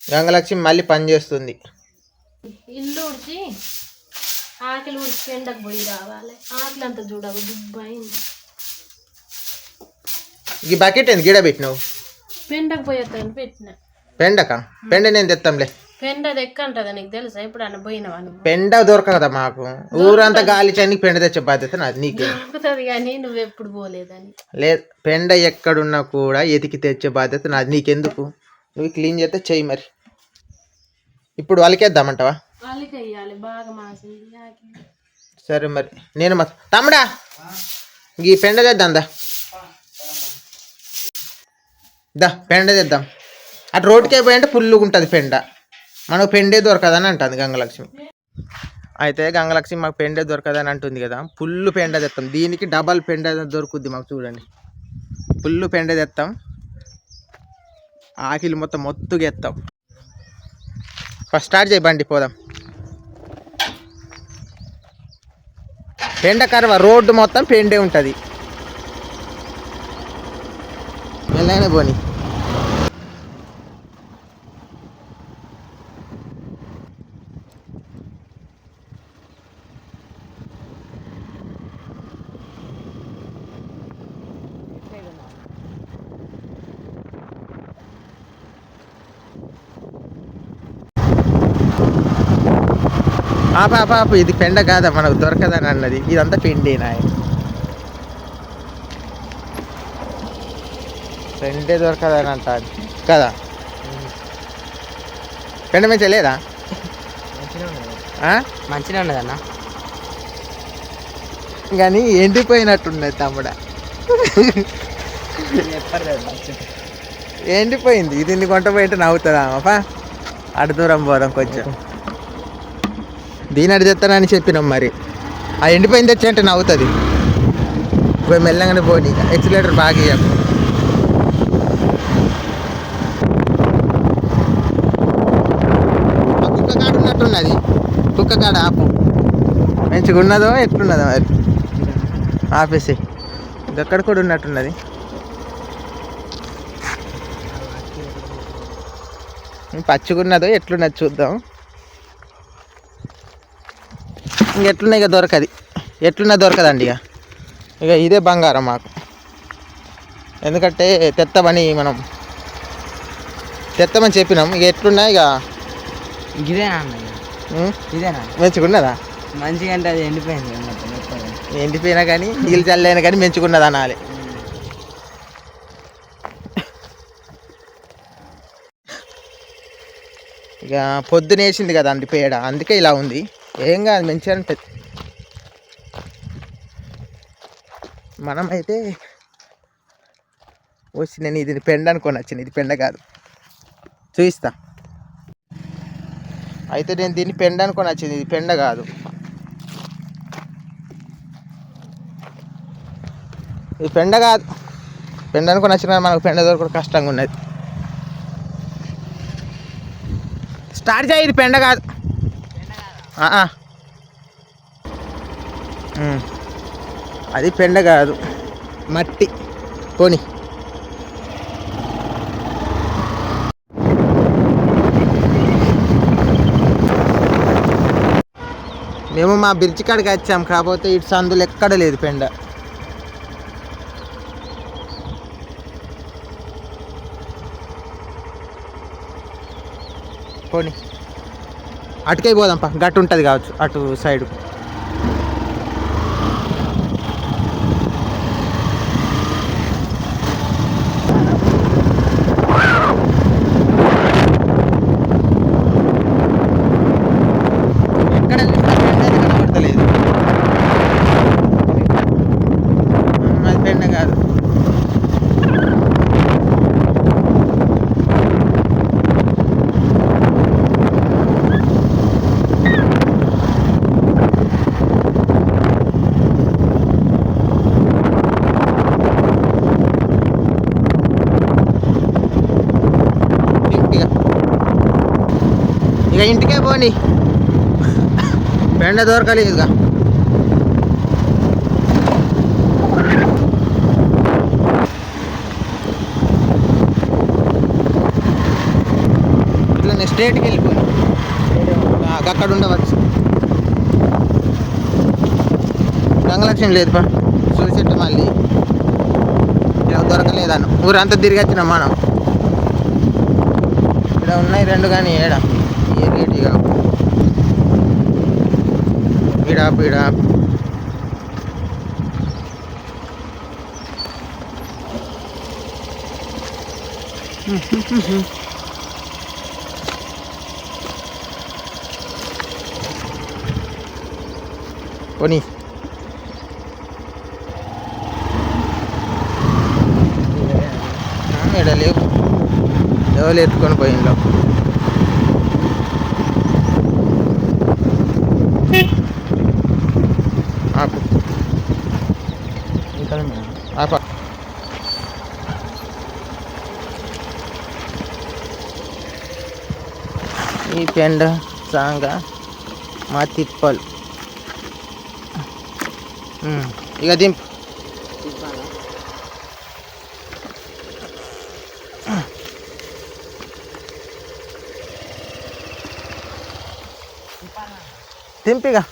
గంగలక్ష్మి మళ్ళీ పని చేస్తుంది. ఇల్లు ఉడిచి ఆకలి ఉడిచి ఎండకు పోయి రావాలి. ఆకలి అంతా చూడవు దుబ్బైంది. ఈ బకెట్ ఏంది గిడ పెట్టినావు? పెండకు పోయేస్తాను పెట్టిన. పెండ నేను తెస్తాంలే. పెండ ఎక్కంటదా నీకు తెలుసా? ఇప్పుడు అన్న పోయినవా? పెండ దొరకదా మాకు, ఊరంతా గాలి చని పెండ తెచ్చే బాధ్యత నాది. నీకే దొరుకుతుంది కానీ నువ్వు ఎప్పుడు పోలేదని. లేదు, పెండ ఎక్కడున్నా కూడా ఎతికి తెచ్చే బాధ్యత నాది. నీకెందుకు? నువ్వు క్లీన్ చేస్తే చెయ్యి. మరి ఇప్పుడు వాళ్ళకేద్దామంటావా? వాళ్ళకి వెయ్యాలి బాగా మాసింది. సరే మరి నేను మా తమ్ముడా ఈ పెండ తెద్దాం దా పెండ తెద్దాం. అటు రోడ్డుకి అయిపోయి పుల్లుగా ఉంటుంది పెండ. మనకు పెండే దొరకదని అంటుంది గంగలక్ష్మి. అయితే గంగలక్ష్మి మాకు పెండే దొరకదని అంటుంది కదా, పుల్లు పెండ తెస్తాం. దీనికి డబల్ పెండ దొరుకుద్ది మాకు. చూడండి, పుల్లు పెండ తెస్తాం. ఆకిలి మొత్తం మొత్తుగా ఎత్తాం. ఫస్ట్ స్టార్ట్ చేయి, బండి పోదాం. పెండ కర్వ రోడ్డు మొత్తం పెండే ఉంటుంది. మెల్లగానే పోనీ. పాప ఇది పెండ కాదా, మనకు దొరకదని అన్నది. ఇదంతా పెండేనా? పెండే దొరకదని అంటారు కదా. పెండ మంచిగా లేదా? మంచిగా ఉన్నదన్న, కానీ ఎండిపోయినట్టున్నది తమ్ముడా. ఎండిపోయింది. ఇది ఇన్ని కొంట పోయింటే నవ్వుతుందా అమ్మపా? అటు దూరం పోదాం కొంచెం. దీని అడి తెస్తానని చెప్పినాం. మరి ఆ ఎండిపోయింది తెచ్చి అంటే నవ్వుతుంది. పోయి మెల్లగానే పోనీ. ఎక్సిలేటర్ బాగా ఇవ్వకు. కుక్క కాడ ఉన్నట్టున్నది. కుక్క కాడ ఆపు. మంచిగా ఉన్నదో ఎట్లున్నదో మరి ఆపేసి. ఇంకక్కడ కూడా ఉన్నట్టున్నది. పచ్చిగున్నదో ఎట్లున్నది చూద్దాం. ఇంకెట్లున్నా ఇక దొరకది. ఎట్లున్నా దొరకదండి. ఇక ఇదే బంగారం మాకు. ఎందుకంటే తెత్తమని చెప్పినాం. ఇక ఎట్లున్నా ఇక ఇదేనా ఇదేనా మంచిగున్నదా? మంచిగా అంటే అది ఎండిపోయింది. ఎండిపోయినా కానీ నీళ్ళు చల్లైనా కానీ మంచిగున్నది అనాలి. ఇక పొద్దునేసింది కదా అండి పేడ, అందుకే ఇలా ఉంది. ఏం కాదు, మంచిగా ఉంటుంది. మనమైతే వచ్చి నేను ఇది పెండ అనుకొని వచ్చింది. ఇది పెండ కాదు, చూపిస్తా. అయితే నేను దీన్ని పెండ అనుకొని వచ్చింది. ఇది పెండ కాదు. ఇది పెండ కాదు. పెండ అనుకొని వచ్చిన మనకు పెండ దొరకడం కష్టంగా ఉన్నది. స్టార్ట్ చేయి. ఇది పెండ కాదు. అది పెండ కాదు, మట్టి. పోనీ. మేము మా బ్రిడ్జి కాడికి వచ్చాం, కాకపోతే ఇటు సందులు ఎక్కడ లేదు పెండ. పోనీ అటుకై పోదాంపా, గట్టు ఉంటుంది కావచ్చు అటు సైడు. ఎక్కడ కనబడతలేదు. అది పెండ కాదు. ఇక ఇంటికే పోనీ, పెండ దొరకలేదుగా. ఇట్లా కొంచెం స్ట్రేట్కి వెళ్ళిపోయి అక్కడ ఉండవచ్చు. గంగలక్ష్మి లేదు పా చూసేట్టు మళ్ళీ దొరకలేదాను. ఊరంతా తిరిగి వచ్చినాం మనం. ఇక్కడ ఉన్నాయి 2 కానీ ఏడా ఏ రేటు ఇక ఈడాపు ఈడాపు పోనీ ఇక్కడ లేవు, ఎవరు ఎత్తుకొని పోయిందో. ఆపు ఆప. ఈ పెండ సాంగ మా తిప్పలు ఇక దింపు. దింపిగా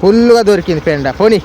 ఫుల్గా దొరికింది పెండ. పోనీ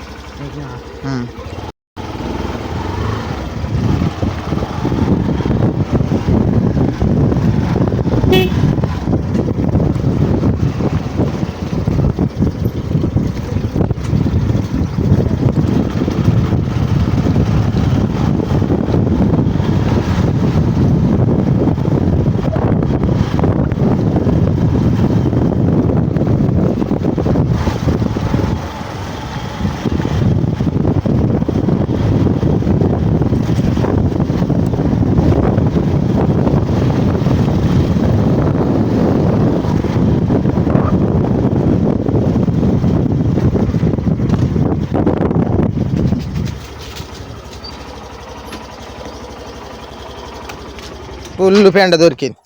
ఫుల్ పెండ దొరికింది.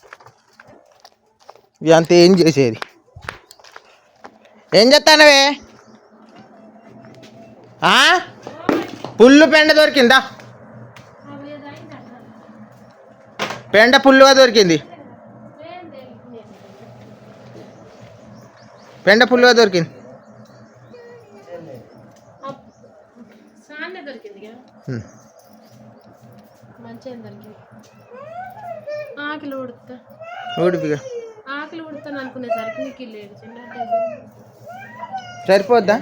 ఇదంతా ఏం చేసేది? ఏం చేస్తానవే? పుల్లు పెండ దొరికిందా? పెండ పుల్లుగా దొరికింది. పెండ పుల్లుగా దొరికింది. ఆకలి ఉడుతా ఊడిపిగా ఆకలి ఉడతాను అనుకునేసరికి నీకు లేదు. సరిపోద్దా?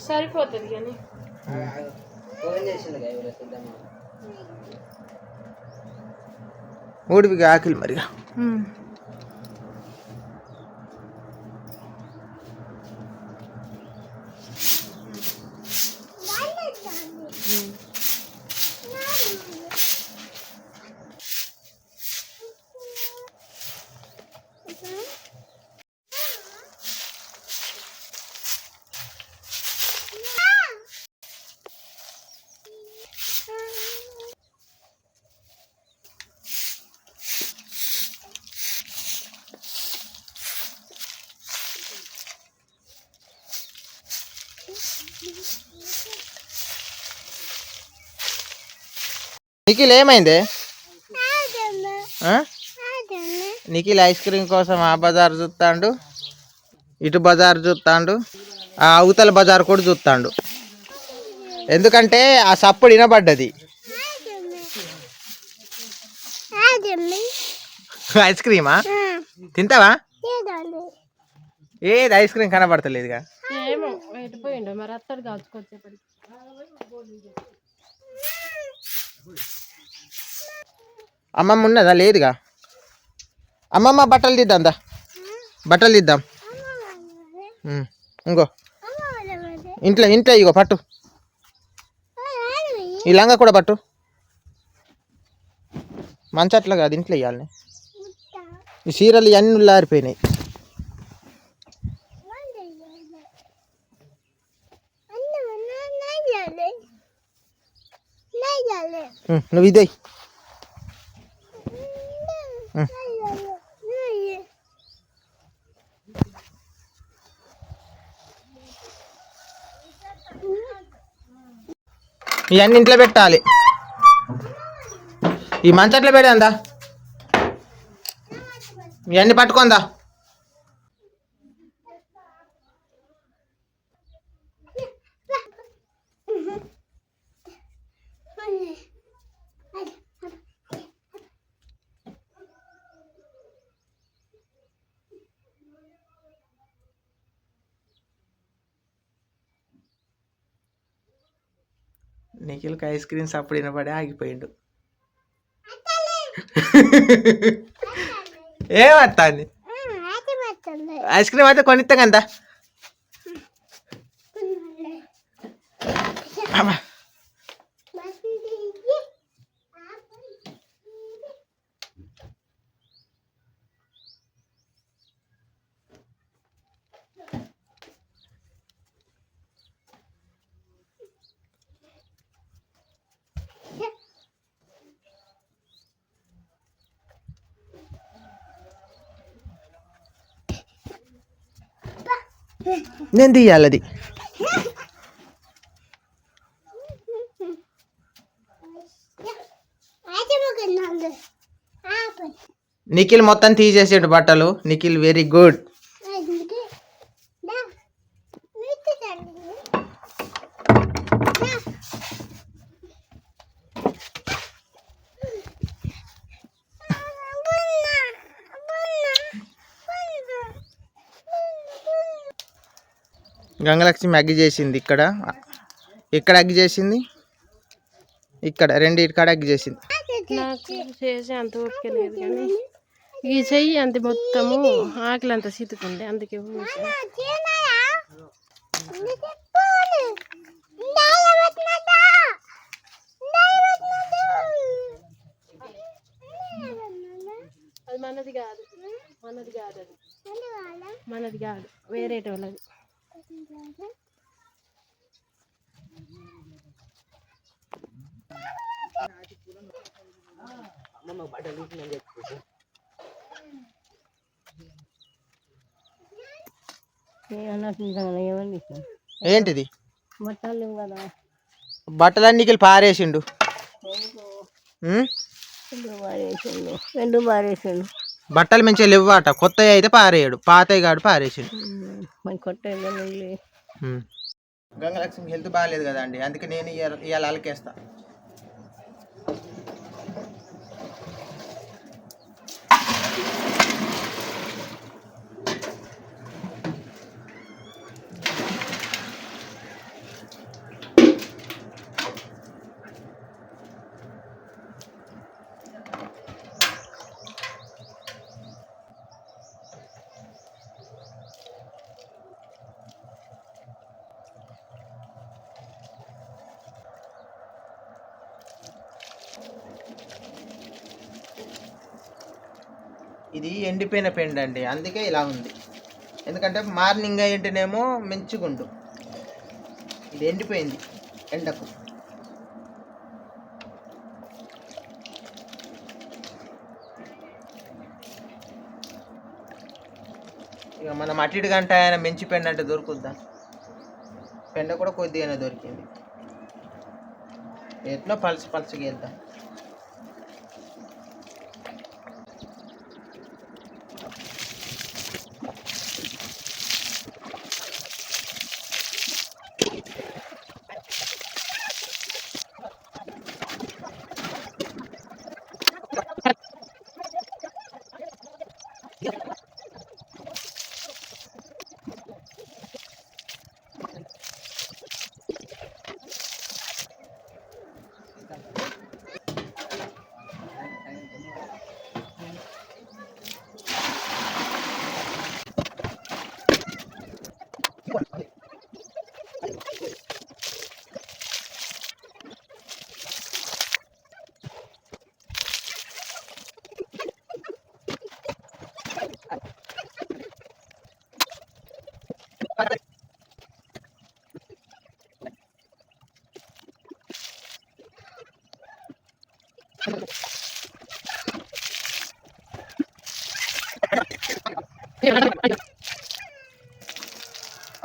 సరిపోతుంది కానీ ఊడిపిగా ఆకలి మరిగా. నిఖిల్ ఏమైంది? నిఖిల్ ఐస్ క్రీమ్ కోసం ఆ బజార్ చూస్తాడు, ఇటు బజార్ చూస్తాడు, ఆ అవతల బజార్ కూడా చూస్తాడు. ఎందుకంటే ఆ సప్పుడు వినబడ్డది. ఐస్ క్రీమా తింటావా? ఏది ఐస్ క్రీమ్ కనబడతలేదుగా. ఏమో ఎటుపోయిండో మరి. అత్తడు కాల్చుకొచ్చేపడి. అమ్మమ్మ ఉన్నదా? లేదుగా. అమ్మమ్మ బట్టలు తీద్దాందా, బట్టలు తీద్దాం. ఇంకో ఇంట్లో ఇంట్లో ఇగో పట్టు, ఈ లంగా కూడా పట్టు. మంచట్లా కాదు, ఇంట్లో ఇవ్వాలని. ఈ చీరలు ఇవన్నీ ఉల్లారిపోయినాయి. నువ్వు ఇదే ఇవన్నీ ఇంట్లో పెట్టాలి. ఈ మంచట్లో పెట్టందా, ఇవన్నీ పట్టుకుందా. నిఖిల్కి ఐస్ క్రీమ్స్ అప్పుడు వినపడే ఆగిపోయిండు. ఏమత్తాంది ఐస్ క్రీమ్ అయితే కొనిస్తాం కదా. నేను తీయాలి అది. నిఖిల్ మొత్తం తీసేసాడు బట్టలు. Nikhil very good. గంగలక్ష్మి అగ్గి చేసింది ఇక్కడ, ఇక్కడ అగ్గి చేసింది, ఇక్కడ రెండింటికాడ అగ్గి చేసింది. నాకు చేసి అంత ఓపిక లేదు కానీ ఈ చెయ్యి అంత మొత్తము ఆకలి అంత సితుకుంది, అందుకే అది మనది కాదు, మనది కాదు, అది మనది కాదు, వేరే వాళ్ళది. ఏంటిది బట్టలు కదా, బట్టలన్నీ నిఖిల్ పారేసిండు. రెండు పారేసిండు. బట్టలు మంచిగా లేవాట, కొత్తవి అయితే పారేయడు, పాతవి కాడు పారేసిండు. కొత్త గంగలక్ష్మి హెల్త్ బాగాలేదు కదా అండి, అందుకే నేను ఇవాళ అలకేస్తా. ఇది ఎండిపోయిన పెండ అండి, అందుకే ఇలా ఉంది. ఎందుకంటే మార్నింగ్ ఏంటనేమో మంచిగుండు, ఇది ఎండిపోయింది ఎండకు. ఇక మనం అటు ఇటు గంట ఆయన మంచి పెండ అంటే దొరుకుద్దా, పెండ కూడా కొద్దిగానే దొరికింది. ఎట్లా పలసగా వెళ్దాం.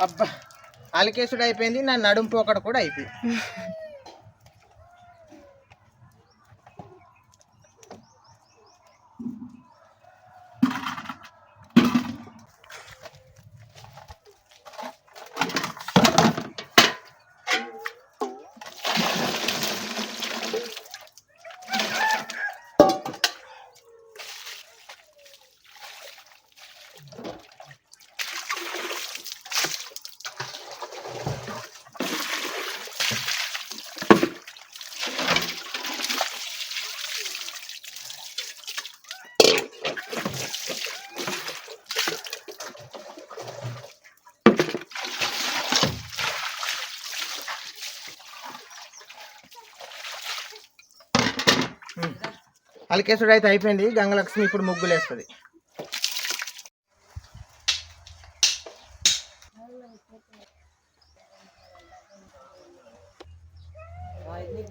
అబ్బా అలికేసుడు అయిపోయింది, నా నడుం పోకడ కూడా అయిపోయింది. అలికేసుడు అయితే అయిపోయింది. గంగలక్ష్మి ఇప్పుడు ముగ్గులు వేస్తుంది.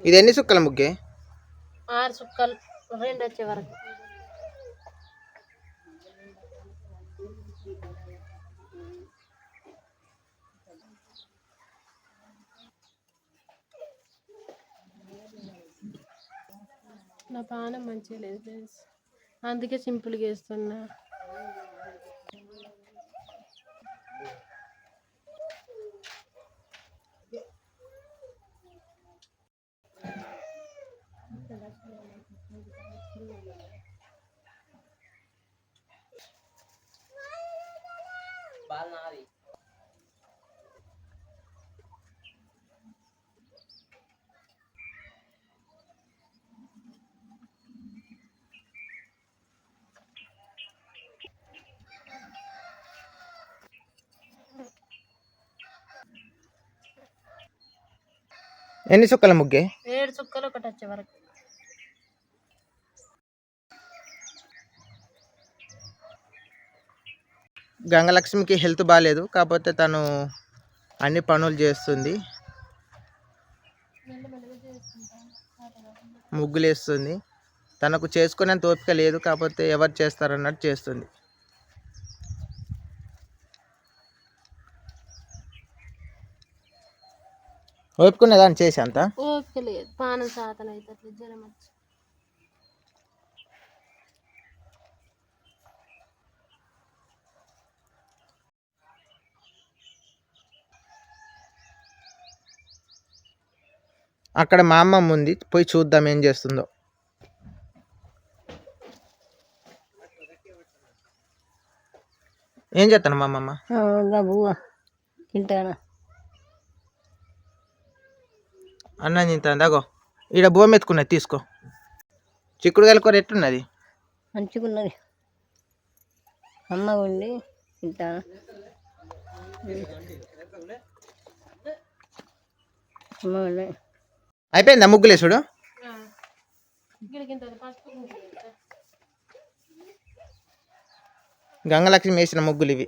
ఇది ఎన్ని సుక్కల ముగ్గే? 6 చుక్కలు 2 వచ్చే వరకు. నా పానం మంచిగా లేదు ఫ్రెండ్స్, అందుకే సింపుల్గా వేస్తున్నా. ఎన్ని సుక్కల ముగ్గే? 7 చుక్కలు 1 వచ్చే వరకు. గంగలక్ష్మికి హెల్త్ బాగాలేదు, కాకపోతే తను అన్ని పనులు చేస్తుంది, ముగ్గులు వేస్తుంది. తనకు చేసుకునేంత ఓపిక లేదు, కాకపోతే ఎవరు చేస్తారన్నట్టు చేస్తుంది. ఓపుకునేదా అని చేసి అంత ఓపిక లేదు, పానం సాతన అవుతుంది, జ్వరం వచ్చి. అక్కడ మా అమ్మమ్మ ఉంది, పోయి చూద్దాం ఏం చేస్తుందో. ఏం చేస్తాను మా అమ్మమ్మ? తింటాను. అన్నం తింటాను. అగో ఈడ బోమ్ ఎత్తుకున్నది, తీసుకో. చిక్కుడుకాయల కూర ఎట్టున్నది? మంచిగున్నది, అమ్మగా ఉండి తింటాను. అయిపోయిందా ముగ్గులేసుడు? గంగలక్ష్మి వేసిన ముగ్గులు ఇవి.